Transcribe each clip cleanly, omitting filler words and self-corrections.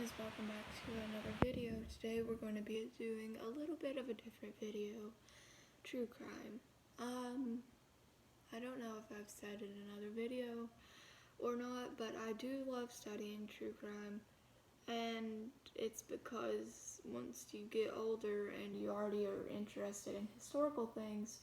guys, welcome back to another video. Today we're going to be doing a little bit of a different video, true crime. I don't know if I've said in another video or not, but I do love studying true crime, and it's because once you get older and you already are interested in historical things,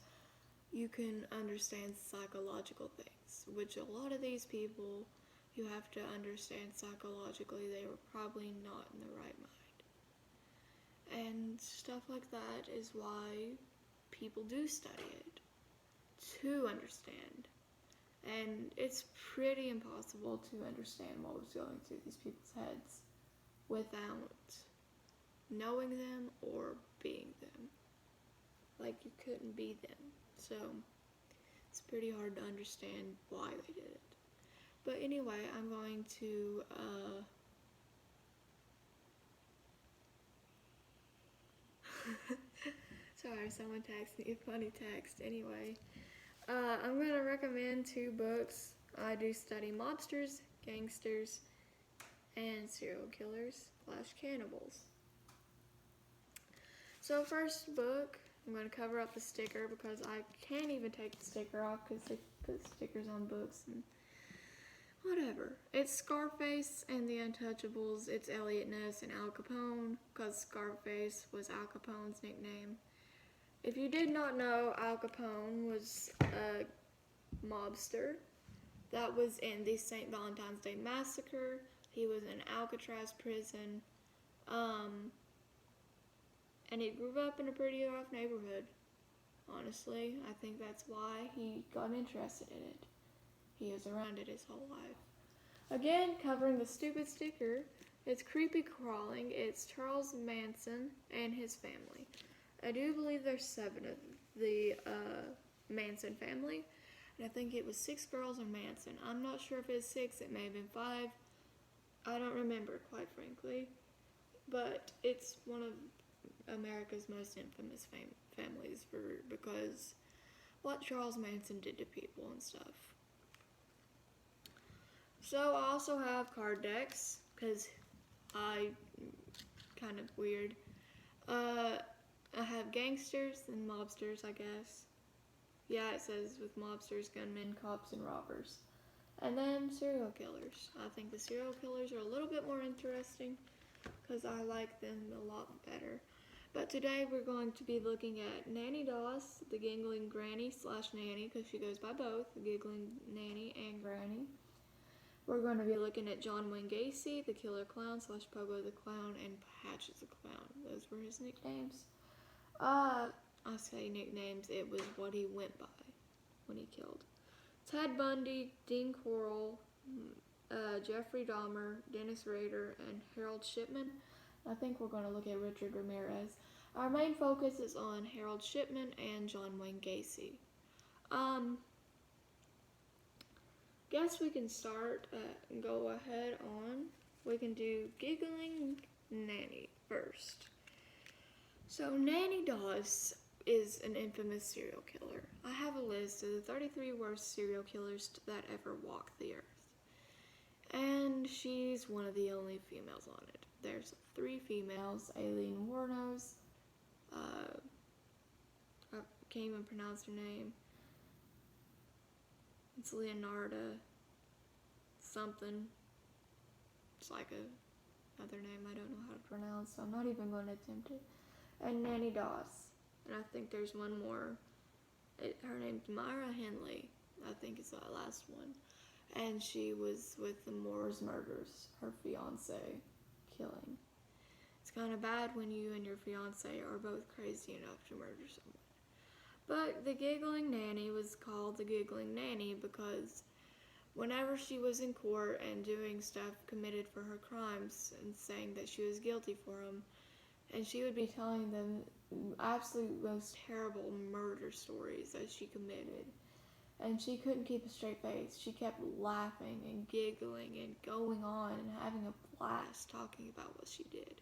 you can understand psychological things, which a lot of these people you have to understand psychologically they were probably not in the right mind. And stuff like that is why people do study it, to understand. And it's pretty impossible to understand what was going through these people's heads without knowing them or being them. Like, you couldn't be them. So it's pretty hard to understand why they did it. But anyway, I'm going to sorry, someone texted me a funny text. Anyway, I'm going to recommend 2 books. I do study mobsters, gangsters, and serial killers / cannibals. So first book, I'm going to cover up the sticker because I can't even take the sticker off because they put stickers on books and whatever. It's Scarface and the Untouchables. It's Elliot Ness and Al Capone, because Scarface was Al Capone's nickname. If you did not know, Al Capone was a mobster that was in the St. Valentine's Day Massacre. He was in Alcatraz prison. And he grew up in a pretty rough neighborhood. Honestly, I think that's why he got interested in it. He was around it his whole life. Again, covering the stupid sticker, it's Creepy Crawling. It's Charles Manson and his family. I do believe there's 7 of the Manson family, and I think it was 6 girls in Manson. I'm not sure if it's 6, it may have been 5. I don't remember, quite frankly, but it's one of America's most infamous families because what Charles Manson did to people and stuff. So I also have card decks, because kind of weird. I have gangsters and mobsters, I guess. Yeah, it says with mobsters, gunmen, cops, and robbers. And then serial killers. I think the serial killers are a little bit more interesting, because I like them a lot better. But today we're going to be looking at Nanny Doss, the giggling granny / nanny, because she goes by both, the giggling nanny and granny. We're going to be looking at John Wayne Gacy, the killer clown / Pogo the clown, and Patches the clown. Those were his nicknames. I say nicknames, it was what he went by when he killed. Ted Bundy, Dean Corll, Jeffrey Dahmer, Dennis Rader, and Harold Shipman. I think we're going to look at Richard Ramirez. Our main focus is on Harold Shipman and John Wayne Gacy. Guess we can start and go ahead on. We can do Giggling Nanny first. So Nanny Doss is an infamous serial killer. I have a list of the 33 worst serial killers that ever walked the earth. And she's one of the only females on it. There's 3 females, Aileen Wuornos, I can't even pronounce her name. It's Leonarda something. It's like another name I don't know how to pronounce, so I'm not even going to attempt it. And Nanny Doss. And I think there's one more. Her name's Myra Henley, I think is the last one. And she was with the Moores murders, her fiance killing. It's kind of bad when you and your fiance are both crazy enough to murder someone. But the Giggling Nanny was called the Giggling Nanny because whenever she was in court and doing stuff committed for her crimes and saying that she was guilty for them, and she would be telling them absolute most terrible murder stories that she committed. And she couldn't keep a straight face. She kept laughing and giggling and going on and having a blast talking about what she did.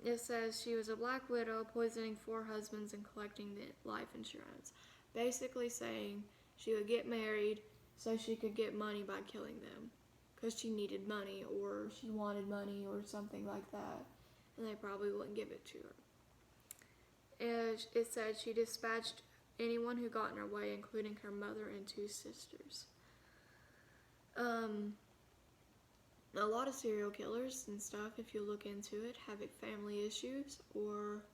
It says she was a black widow, poisoning 4 husbands and collecting the life insurance. Basically saying she would get married so she could get money by killing them. because she needed money or she wanted money or something like that, and they probably wouldn't give it to her. And it said she dispatched anyone who got in her way, including her mother and 2 sisters. A lot of serial killers and stuff, if you look into it, have family issues or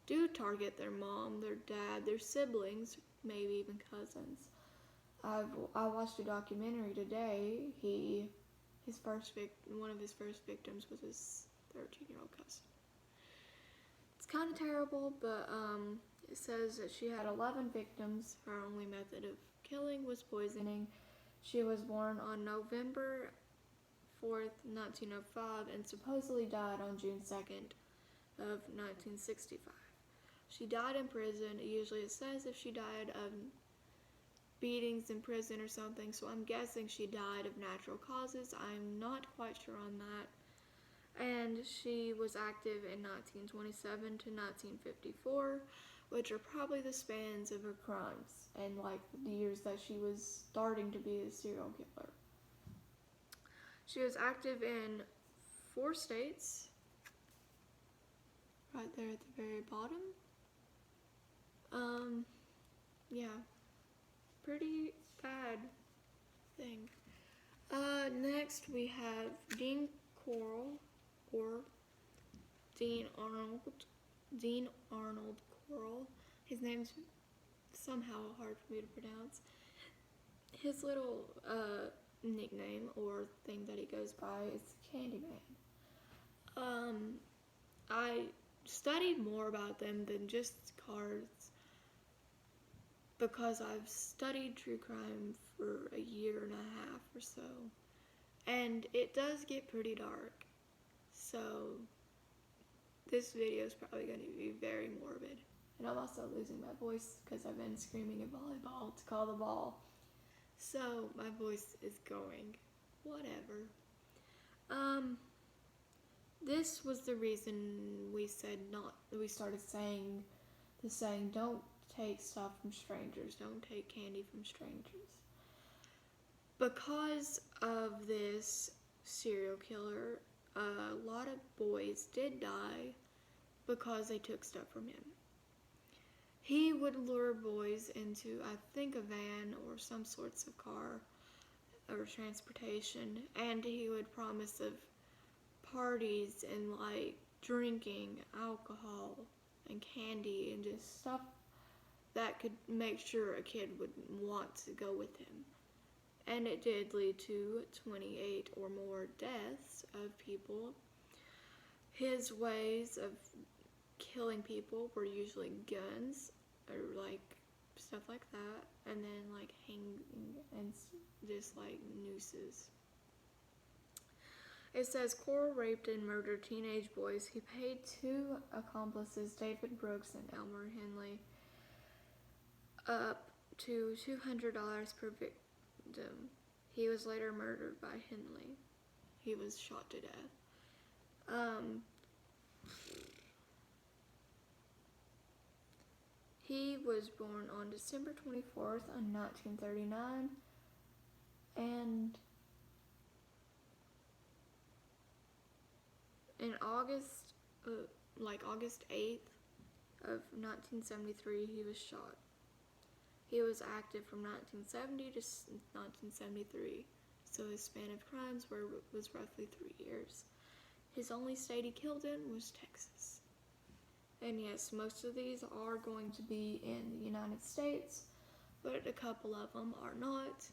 do target their mom, their dad, their siblings, maybe even cousins. I watched a documentary today. One of his first victims was his 13-year-old cousin. It's kind of terrible, but it says that she had 11 victims. Her only method of killing was poisoning. She was born on November 4th, 1905, and supposedly died on June 2nd of 1965. She died in prison. Usually it says if she died of beatings in prison or something, so I'm guessing she died of natural causes. I'm not quite sure on that. And she was active in 1927 to 1954, which are probably the spans of her crimes and like the years that she was starting to be a serial killer. She was active in 4 states, right there at the very bottom. Yeah, pretty bad thing. Next we have Dean Corll, or Dean Arnold Corll. His name's somehow hard for me to pronounce. His little nickname or thing that he goes by is Candyman. I studied more about them than just cards because I've studied true crime for a year and a half or so, and it does get pretty dark, so this video is probably going to be very morbid. And I'm also losing my voice because I've been screaming at volleyball to call the ball, so my voice is going. Whatever. This was the reason we started saying the saying, don't take stuff from strangers, don't take candy from strangers. Because of this serial killer, a lot of boys did die because they took stuff from him. He would lure boys into, I think, a van or some sorts of car or transportation, and he would promise of parties and like drinking alcohol and candy and just stuff that could make sure a kid would want to go with him. And it did lead to 28 or more deaths of people. His ways of killing people were usually guns or like stuff like that, and then like hanging and just like nooses. It says Corll raped and murdered teenage boys. He paid 2 accomplices, David Brooks and Elmer Henley, up to $200 per victim. He was later murdered by Henley. He was shot to death. He was born on December 24th in 1939, and in August 8th of 1973, he was shot. He was active from 1970 to 1973, so his span of crimes was roughly 3 years. His only state he killed in was Texas. And yes, most of these are going to be in the United States, but a couple of them are not.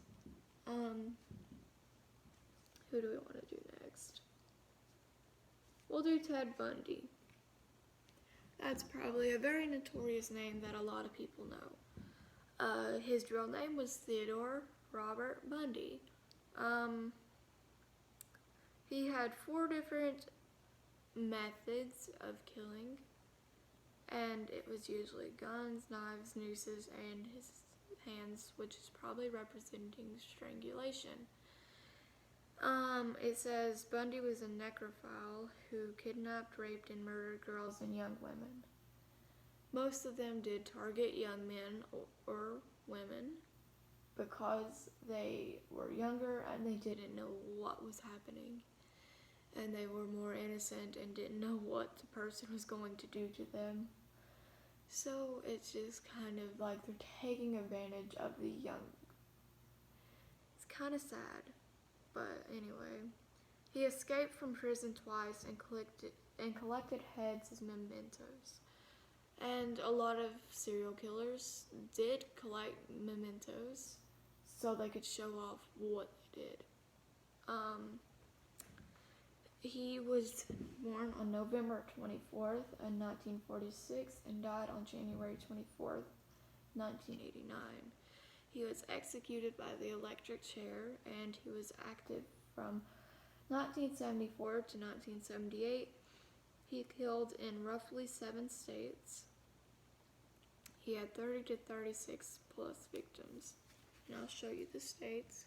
Who do we want to do next? We'll do Ted Bundy. That's probably a very notorious name that a lot of people know. His real name was Theodore Robert Bundy. He had 4 different methods of killing, and it was usually guns, knives, nooses, and his hands, which is probably representing strangulation. It says Bundy was a necrophile who kidnapped, raped, and murdered girls and young women. Most of them did target young men or women, because they were younger and they didn't know what was happening. And they were more innocent and didn't know what the person was going to do to them. So it's just kind of like they're taking advantage of the young. It's kind of sad, but anyway. He escaped from prison twice and collected heads as mementos. And a lot of serial killers did collect mementos so they could show off what they did. He was born on November 24th in 1946 and died on January 24th, 1989. He was executed by the electric chair, and he was active from 1974 to 1978. He killed in roughly 7 states. He had 30 to 36 plus victims. And I'll show you the states,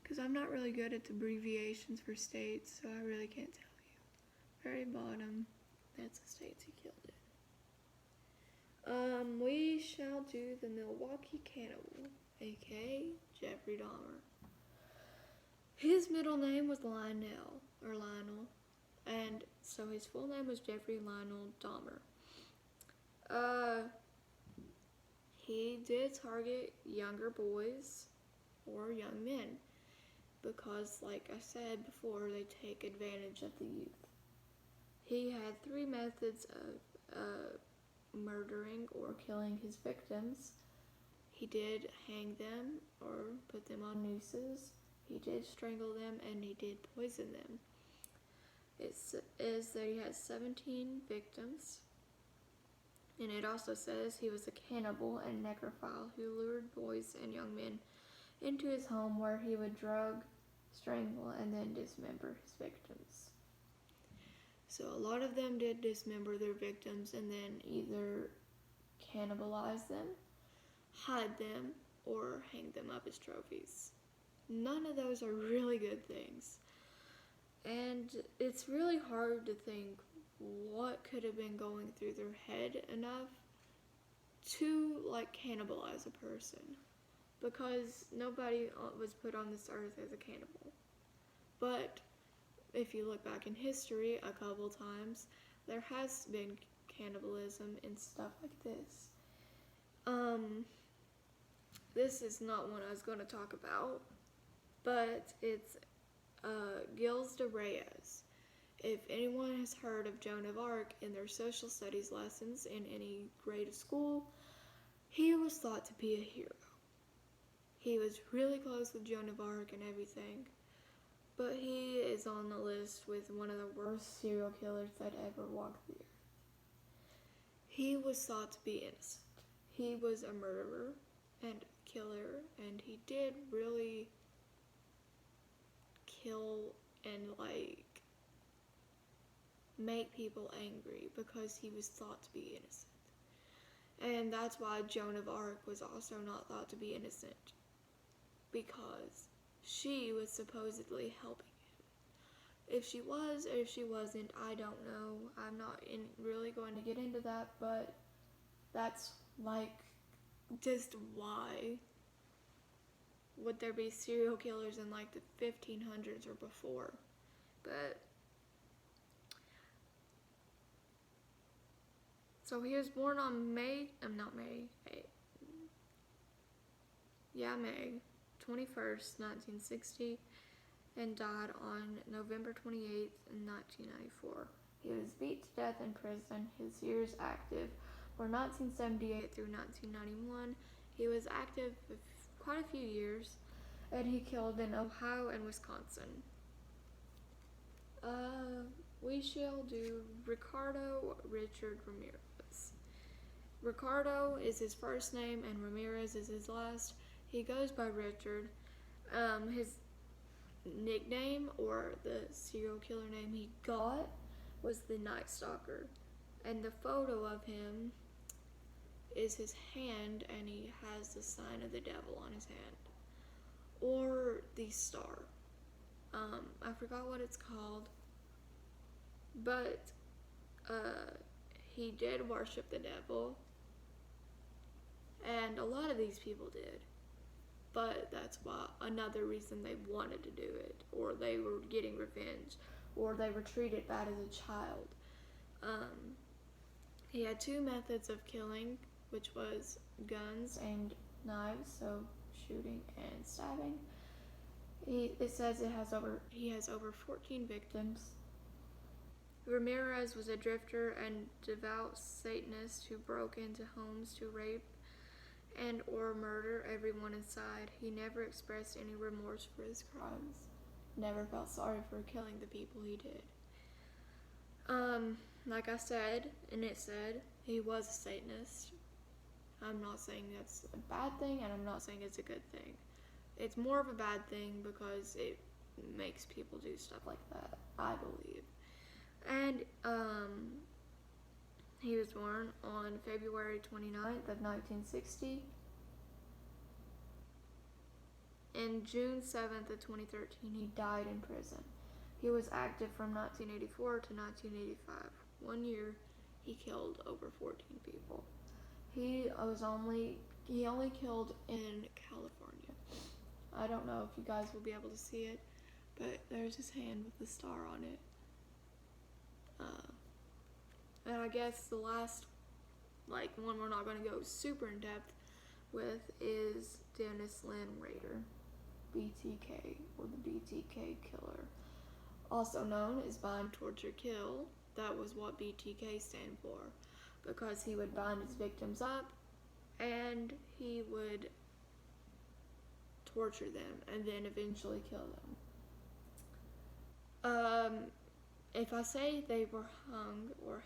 because I'm not really good at the abbreviations for states, so I really can't tell you. Very bottom, that's the states he killed in. We shall do the Milwaukee Cannibal, aka Jeffrey Dahmer. His middle name was Lionel, and so his full name was Jeffrey Lionel Dahmer. He did target younger boys or young men because, like I said before, they take advantage of the youth. He had 3 methods of murdering or killing his victims. He did hang them or put them on nooses. He did strangle them, and he did poison them. It says that he has 17 victims. And it also says he was a cannibal and necrophile who lured boys and young men into his home where he would drug, strangle, and then dismember his victims. So a lot of them did dismember their victims and then either cannibalize them, hide them, or hang them up as trophies. None of those are really good things. And it's really hard to think what could have been going through their head enough to like cannibalize a person, because nobody was put on this earth as a cannibal. But if you look back in history a couple times, there has been cannibalism and stuff like this. This is not one I was going to talk about, but it's Gilles de Reyes. If anyone has heard of Joan of Arc in their social studies lessons in any grade of school, he was thought to be a hero. He was really close with Joan of Arc and everything, but he is on the list with one of the worst serial killers that ever walked the earth. He was thought to be innocent. He was a murderer and a killer, and he did really kill and make people angry because he was thought to be innocent. And that's why Joan of Arc was also not thought to be innocent, because she was supposedly helping him. If she was or if she wasn't, I don't know. I'm not really going to get into that, but that's just why would there be serial killers in the 1500s or before. But so he was born on May 21st, 1960, and died on November 28th, 1994. He was beat to death in prison. His years active were 1978 through 1991. He was active for quite a few years, and he killed in Ohio and Wisconsin. We shall do Ricardo Richard Ramirez. Ricardo is his first name and Ramirez is his last. He goes by Richard. His nickname, or the serial killer name he got, was the Night Stalker. And the photo of him is his hand, and he has the sign of the devil on his hand. Or the star. I forgot what it's called. But he did worship the devil. And a lot of these people did. but that's why another reason they wanted to do it, or they were getting revenge, or they were treated bad as a child. He had two methods of killing, which was guns and knives, so shooting and stabbing. It says he has over 14 victims. Ramirez was a drifter and devout Satanist who broke into homes to rape and or murder everyone inside. He never expressed any remorse for his crimes. Never felt sorry for killing the people he did. Like I said, and it said, he was a Satanist. I'm not saying that's a bad thing, and I'm not saying it's a good thing. It's more of a bad thing because it makes people do stuff like that, I believe. And he was born on February 29th of 1960. And June 7th of 2013, he died in prison. He was active from 1984 to 1985. 1 year, he killed over 14 people. He only killed in California. I don't know if you guys will be able to see it, but there's his hand with the star on it. And I guess the last, one we're not going to go super in depth with is Dennis Lynn Rader, BTK, or the BTK killer. Also known as Bind, Torture, Kill. That was what BTK stand for, because he would bind his victims up and he would torture them and then eventually kill them. If I say they were hung or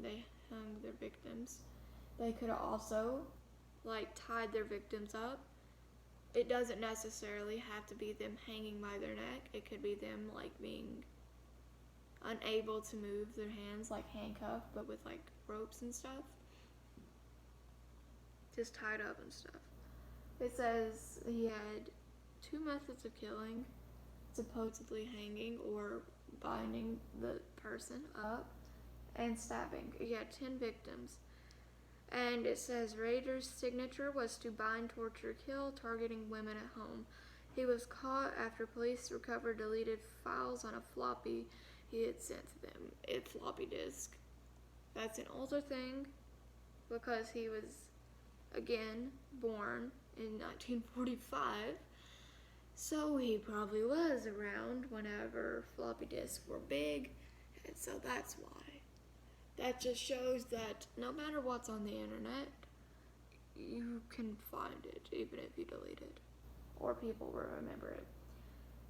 they hung their victims, they could have also tied their victims up. It doesn't necessarily have to be them hanging by their neck. It could be them being unable to move their hands, handcuffed, but with ropes and stuff. Just tied up and stuff. It says he had two methods of killing, supposedly hanging or binding the person up, and stabbing. He had 10 victims. And it says Rader's signature was to bind, torture, kill, targeting women at home. He was caught after police recovered deleted files on a floppy he had sent to them. A floppy disk. That's an older thing because he was, again, born in 1945. So he probably was around whenever floppy disks were big, and so that's why. That just shows that no matter what's on the internet, you can find it, even if you delete it, or people will remember it.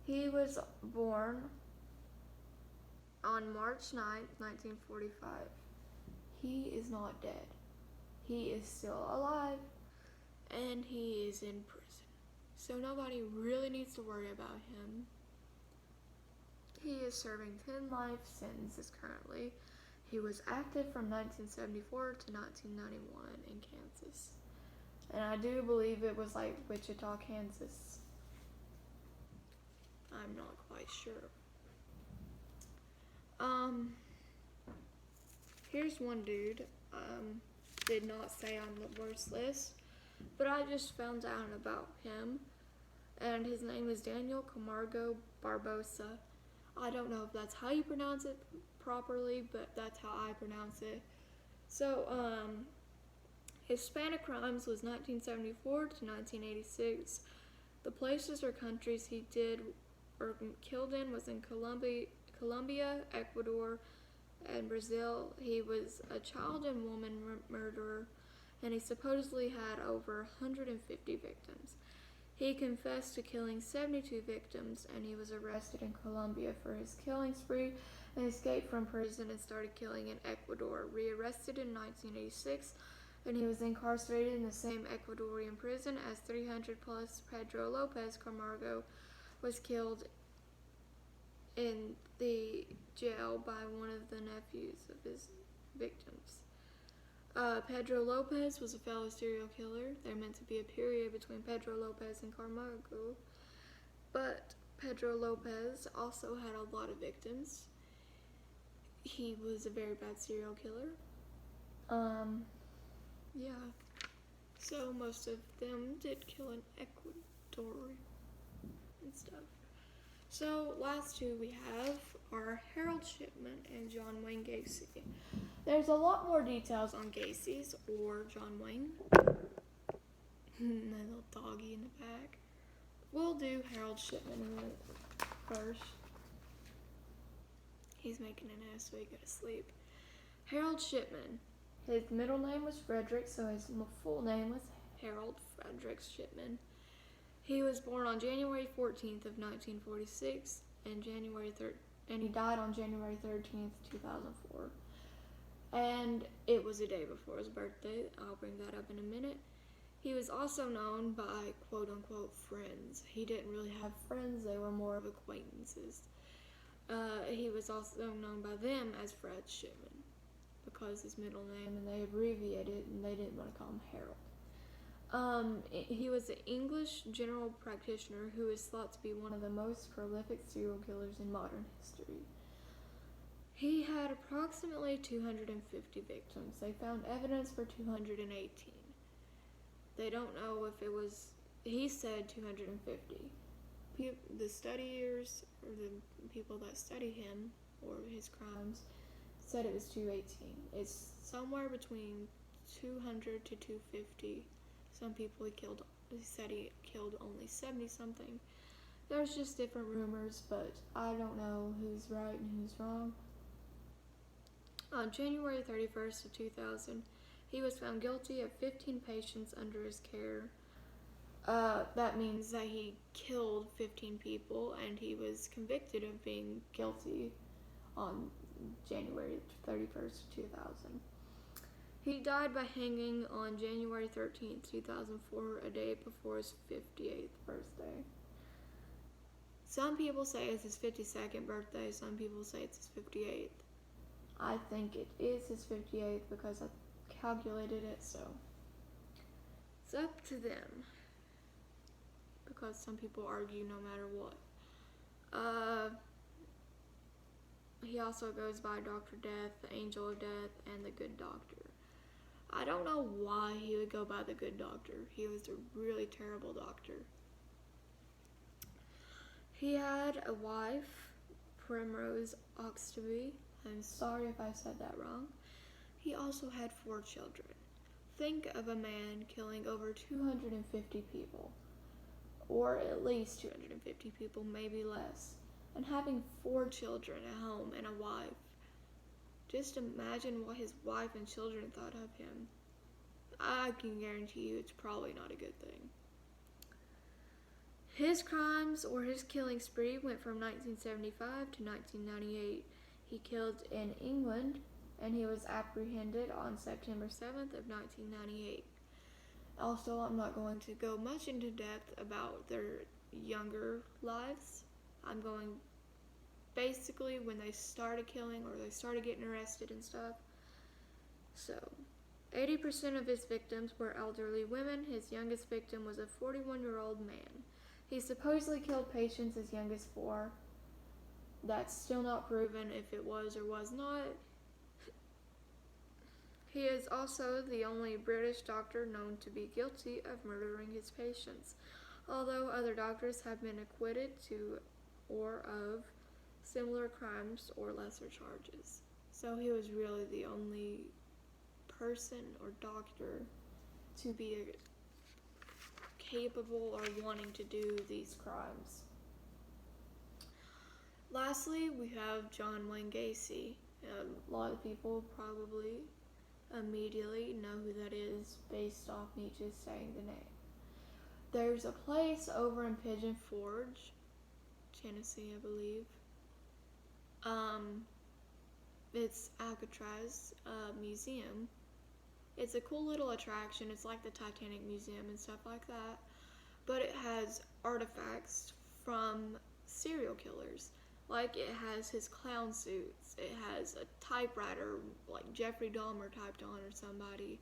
He was born on March 9th, 1945. He is not dead. He is still alive, and he is in prison. So nobody really needs to worry about him. He is serving 10 life sentences currently. He was active from 1974 to 1991 in Kansas. And I do believe it was Wichita, Kansas. I'm not quite sure. Here's one dude. Did not say on the worst list, but I just found out about him. And his name is Daniel Camargo Barbosa. I don't know if that's how you pronounce it properly, but that's how I pronounce it. So, Hispanic crimes was 1974 to 1986. The places or countries he did or killed in was in Colombia, Ecuador, and Brazil. He was a child and woman murderer, and he supposedly had over 150 victims. He confessed to killing 72 victims, and he was arrested in Colombia for his killing spree and escaped from prison and started killing in Ecuador. Rearrested in 1986, and he was incarcerated in the same Ecuadorian prison as 300 plus. Pedro Lopez Camargo was killed in the jail by one of the nephews of his victims. Pedro Lopez was a fellow serial killer. There meant to be a period between Pedro Lopez and Camargo, but Pedro Lopez also had a lot of victims. He was a very bad serial killer. Yeah. So most of them did kill in story and stuff. So last two we have are Harold Shipman and John Wayne Gacy. There's a lot more details on Gacy's or John Wayne. My little doggy in the back. We'll do Harold Shipman first. He's making an ass, so he go to sleep. Harold Shipman. His middle name was Frederick, so his full name was Harold Frederick Shipman. He was born on January 14th of 1946, and he died on January 13th, 2004. And it was a day before his birthday. I'll bring that up in a minute. He was also known by quote-unquote friends. He didn't really have friends, they were more of acquaintances. He was also known by them as Fred Shipman because his middle name, and they abbreviated it, and they didn't want to call him Harold. He was an English general practitioner who is thought to be one of the most prolific serial killers in modern history. He had approximately 250 victims. They found evidence for 218. They don't know if it was, he said 250. The studiers, or the people that study him, or his crimes, said it was 218. It's somewhere between 200 to 250. Some people he said he killed only 70-something. There's just different rumors, but I don't know who's right and who's wrong. On January 31st of 2000, he was found guilty of 15 patients under his care. That means that he killed 15 people, and he was convicted of being guilty on January 31st, 2000. He died by hanging on January 13th, 2004, a day before his 58th birthday. Some people say it's his 52nd birthday, some people say it's his 58th. I think it is his 58th because I calculated it, so it's up to them. Because some people argue no matter what. He also goes by Dr. Death, the Angel of Death, and the Good Doctor. I don't know why he would go by the Good Doctor. He was a really terrible doctor. He had a wife, Primrose Oxtoby. I'm sorry if I said that wrong. He also had 4 children. Think of a man killing over 250 people. Or at least 250 people, maybe less. And having 4 children at home and a wife. Just imagine what his wife and children thought of him. I can guarantee you it's probably not a good thing. His crimes or his killing spree went from 1975 to 1998. He killed in England, and he was apprehended on September 7th of 1998. Also, I'm not going to go much into depth about their younger lives. I'm going basically when they started killing or they started getting arrested and stuff. So, 80% of his victims were elderly women. His youngest victim was a 41-year-old man. He supposedly killed patients as young as 4. That's still not proven if it was or was not. He is also the only British doctor known to be guilty of murdering his patients, although other doctors have been acquitted to or of similar crimes or lesser charges. So he was really the only person or doctor to be capable or wanting to do these crimes. Lastly, we have John Wayne Gacy. A lot of people probably immediately know who that is based off me just saying the name. There's a place over in Pigeon Forge, Tennessee, I believe. It's Alcatraz Museum. It's a cool little attraction. It's like the Titanic Museum and stuff like that. But it has artifacts from serial killers. Like, it has his clown suits. It has a typewriter, like Jeffrey Dahmer typed on or somebody.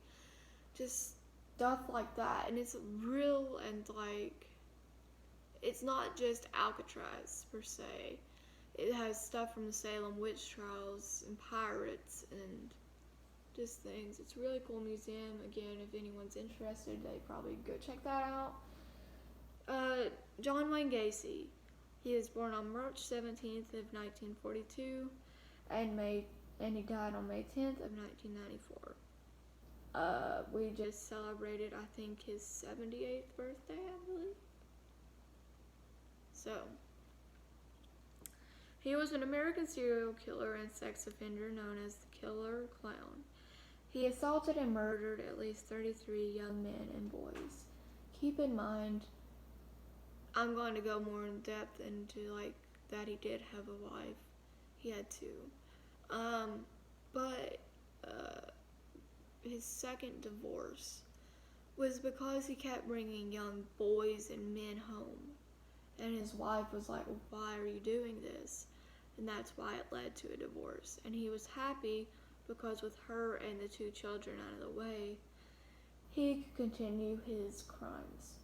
Just stuff like that. And it's real and, like, it's not just Alcatraz, per se. It has stuff from the Salem witch trials and pirates and just things. It's a really cool museum. Again, if anyone's interested, they probably go check that out. John Wayne Gacy. He was born on March 17th of 1942 and he died on May 10th of 1994. We just celebrated, I think, his 78th birthday, I believe. So, he was an American serial killer and sex offender known as the Killer Clown. He assaulted and murdered at least 33 young men and boys. Keep in mind, I'm going to go more in depth into that he did have a wife. He had two. But his second divorce was because he kept bringing young boys and men home. And his wife was like, why are you doing this? And that's why it led to a divorce. And he was happy because with her and the two children out of the way, he could continue his crimes.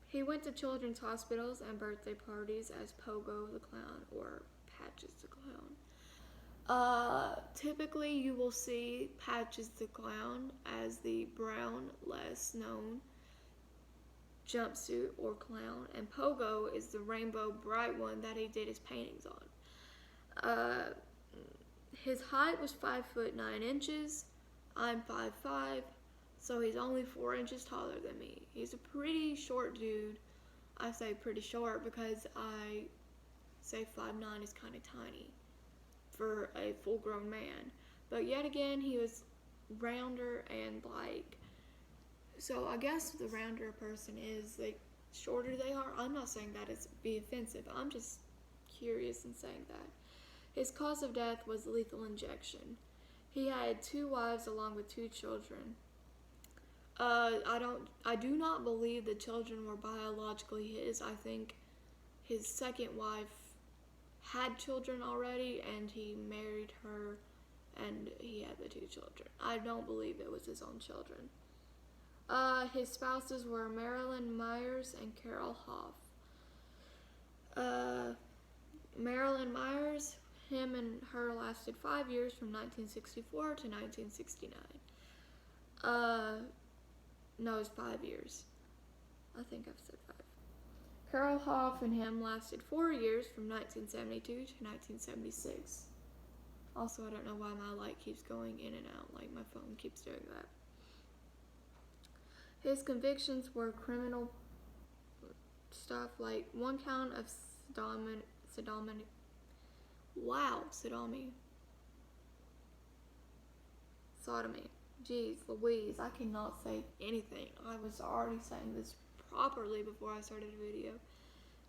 He went to children's hospitals and birthday parties as Pogo the Clown or Patches the Clown. Typically you will see Patches the Clown as the brown, less known jumpsuit or clown, and Pogo is the rainbow bright one that he did his paintings on. His height was 5'9". I'm 5'5", so he's only 4 inches taller than me. He's a pretty short dude. I say pretty short because I say 5'9" is kind of tiny for a full-grown man. But yet again, he was rounder and so I guess the rounder a person is, the shorter they are. I'm not saying that to be offensive. I'm just curious in saying that. His cause of death was lethal injection. He had 2 wives along with 2 children. I do not believe the children were biologically his. I think his second wife had children already and he married her and he had the 2 children. I don't believe it was his own children. His spouses were Marilyn Myers and Carol Hoff. Marilyn Myers, him and her lasted 5 years from 1964 to 1969. No, it was 5 years. I think I've said 5. Carol Hoff and him lasted 4 years from 1972 to 1976. Also, I don't know why my light keeps going in and out, like my phone keeps doing that. His convictions were criminal stuff like 1 count of sodomy. Jeez Louise, I cannot say anything. I was already saying this properly before I started the video.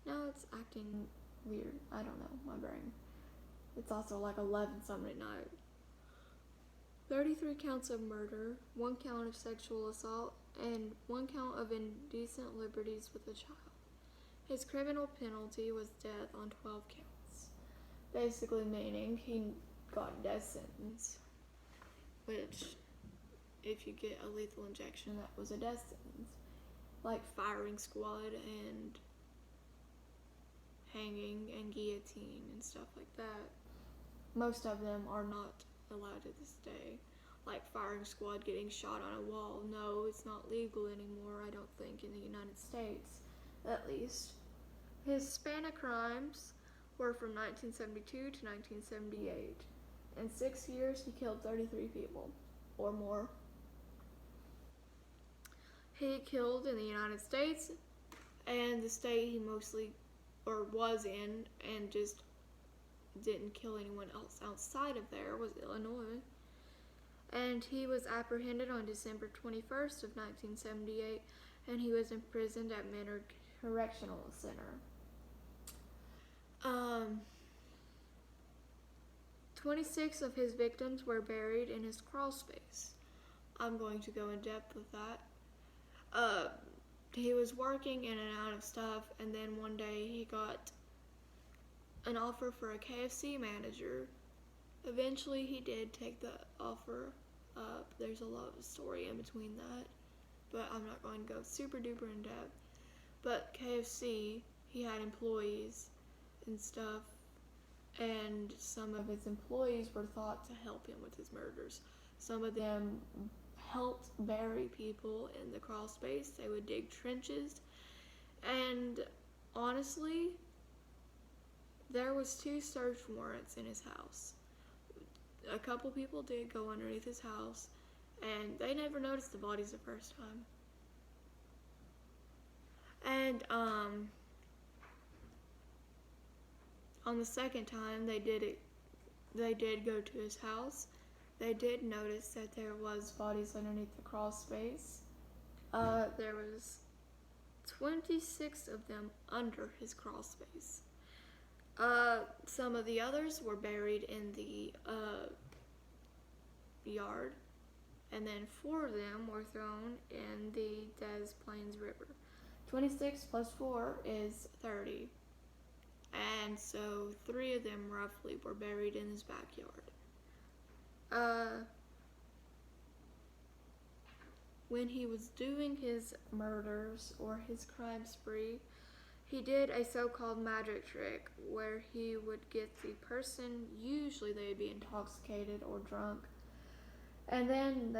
Now it's acting weird. I don't know, my brain. It's also like 11 something at night. 33 counts of murder, 1 count of sexual assault, and 1 count of indecent liberties with a child. His criminal penalty was death on 12 counts. Basically meaning he got a death sentence, which if you get a lethal injection, that was a death sentence. Like firing squad and hanging and guillotine and stuff like that. Most of them are not allowed to this day. Like firing squad getting shot on a wall. No, it's not legal anymore, I don't think, in the United States, at least. His span of crimes were from 1972 to 1978. In 6 years, he killed 33 people, or more. He killed in the United States, and the state he mostly, or was in, and just didn't kill anyone else outside of there was Illinois. And he was apprehended on December 21st of 1978, and he was imprisoned at Menard Correctional Center. 26 of his victims were buried in his crawl space. I'm going to go in depth with that. He was working in and out of stuff, and then one day he got an offer for a KFC manager. Eventually he did take the offer up. There's a lot of story in between that, but I'm not going to go super duper in depth. But KFC, he had employees and stuff, and some of his employees were thought to help him with his murders. Some of them helped bury people in the crawl space. They would dig trenches. And honestly, there was 2 search warrants in his house. A couple people did go underneath his house, and they never noticed the bodies the first time. And on the second time they did go to his house. They did notice that there was bodies underneath the crawl space. There was 26 of them under his crawl space. Some of the others were buried in the yard, and then 4 of them were thrown in the Des Plaines River. 26 plus 4 is 30. And so 3 of them roughly were buried in his backyard. When he was doing his murders or his crime spree, he did a so-called magic trick where he would get the person, usually they would be intoxicated or drunk, and then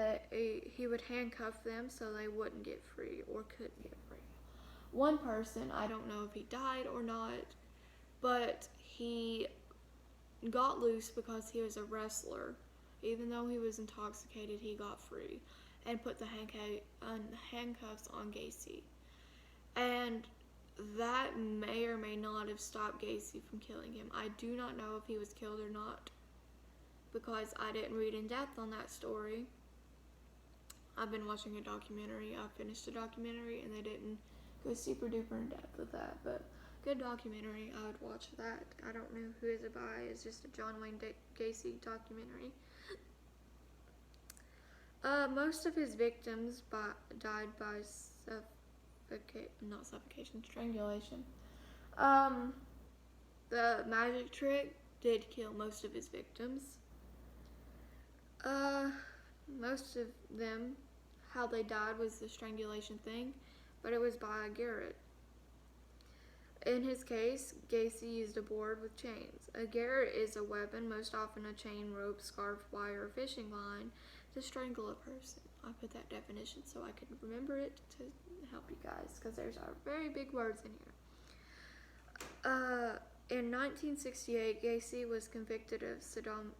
he would handcuff them so they wouldn't get free or couldn't get free. One person, I don't know if he died or not, but he got loose because he was a wrestler. Even though he was intoxicated, he got free and put the handcuffs on Gacy. And that may or may not have stopped Gacy from killing him. I do not know if he was killed or not, because I didn't read in depth on that story. I've been watching a documentary. I finished a documentary and they didn't go super duper in depth with that, but good documentary. I would watch that. I don't know who is it by. It's just a John Wayne Gacy documentary. Most of his victims died by strangulation. The magic trick did kill most of his victims. Most of them, how they died was the strangulation thing, but it was by Garrote. In his case, Gacy used a board with chains. A garrote is a weapon, most often a chain, rope, scarf, wire, or fishing line, to strangle a person. I put that definition so I could remember it to help you guys, because there's very big words in here. In 1968, Gacy was convicted of sodomy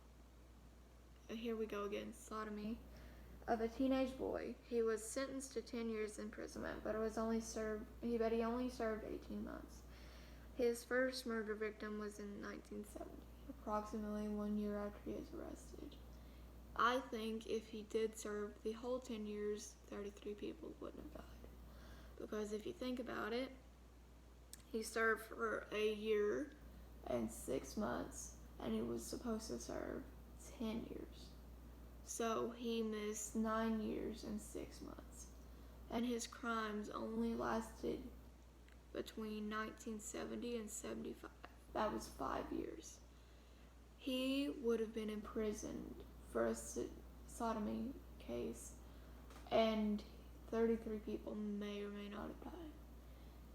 of a teenage boy. He was sentenced to 10 years imprisonment, but he only served 18 months. His first murder victim was in 1970, approximately 1 year after he was arrested. I think if he did serve the whole 10 years, 33 people wouldn't have died. Because if you think about it, he served for a year and 6 months, and he was supposed to serve 10 years. So he missed 9 years and 6 months. And his crimes only lasted between 1970 and 75. That was 5 years. He would have been imprisoned for a sodomy case, and 33 people may or may not have died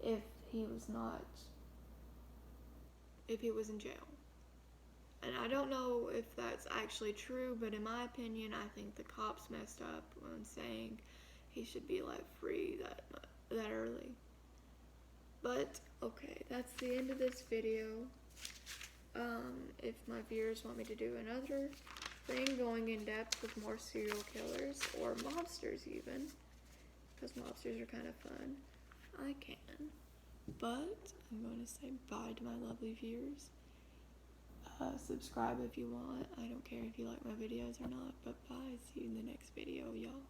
if he was in jail. And I don't know if that's actually true, but in my opinion, I think the cops messed up when saying he should be let free that early. But, okay, that's the end of this video. If my viewers want me to do another thing going in depth with more serial killers, or mobsters even, because mobsters are kind of fun, I can. But, I'm going to say bye to my lovely viewers. Subscribe if you want. I don't care if you like my videos or not, but bye. See you in the next video, y'all.